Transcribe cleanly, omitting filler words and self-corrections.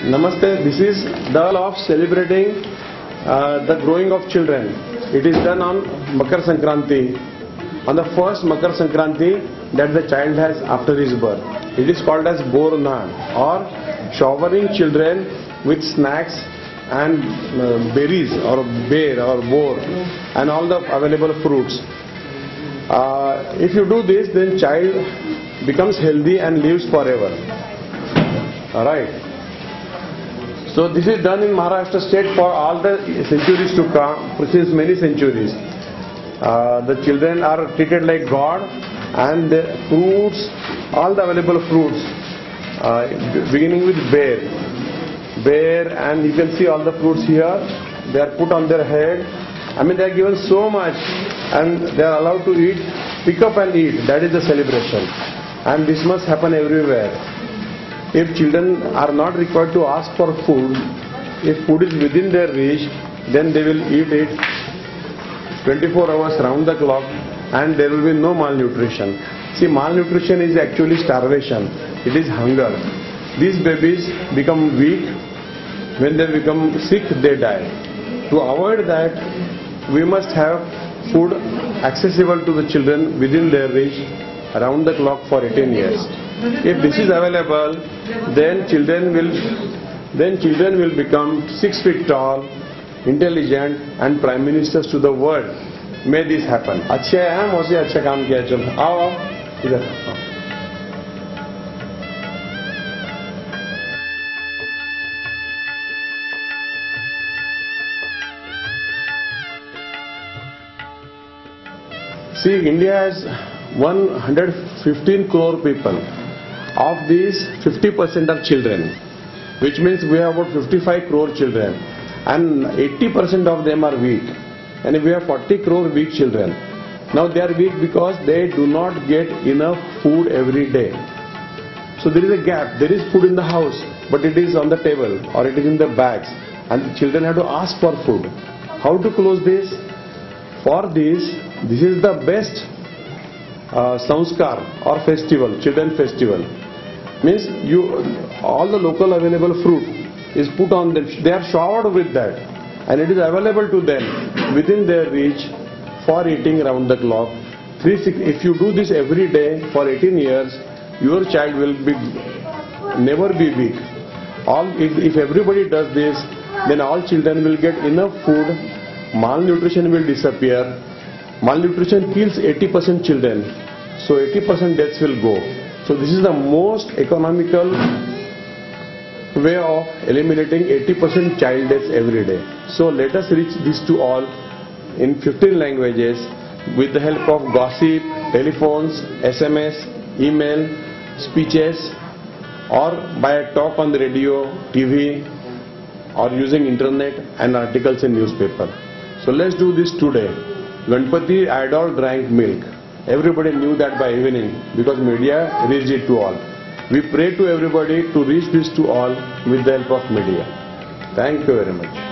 Namaste. This is the of celebrating the growing of children. It is done on Makar Sankranti. On the first Makar Sankranti that the child has after his birth. It is called as Borna, or showering children with snacks and berries or bear or boar and all the available fruits. If you do this, then child becomes healthy and lives forever. Alright. So this is done in Maharashtra state for all the centuries to come, since many centuries. The children are treated like God, and the fruits, all the available fruits, beginning with bear, and you can see all the fruits here. They are put on their head. I mean, they are given so much, and they are allowed to eat, pick up and eat. That is the celebration, and this must happen everywhere. If children are not required to ask for food, if food is within their reach, then they will eat it 24 hours round the clock, and there will be no malnutrition. See, malnutrition is actually starvation. It is hunger. These babies become weak. When they become sick, they die. To avoid that, we must have food accessible to the children within their reach around the clock for 18 years. If this is available, then children will become 6 feet tall, intelligent, and prime ministers to the world. May this happen. अच्छा है, मौसी अच्छा काम किया. चलो आओ इधर. See, India has 115 crore people. Of these, 50% are children, which means we have about 55 crore children, and 80% of them are weak, and we have 40 crore weak children. Now they are weak because they do not get enough food every day. So there is a gap. There is food in the house, but it is on the table or it is in the bags, and the children have to ask for food. How to close this? For this is the best sanskar or festival, children festival. Means all the local available fruit is put on them. They are showered with that, and it is available to them within their reach for eating around the clock. If you do this every day for 18 years, your child will never be weak. If everybody does this, then all children will get enough food. Malnutrition will disappear. Malnutrition kills 80% children, so 80% deaths will go. So this is the most economical way of eliminating 80% child deaths every day. So let us reach this to all in 15 languages with the help of gossip, telephones, SMS, email, speeches, or by a talk on the radio, TV, or using internet and articles in newspaper. So let's do this today. Ganpati idol drank milk. Everybody knew that by evening because media reached it to all. We pray to everybody to reach this to all with the help of media. Thank you very much.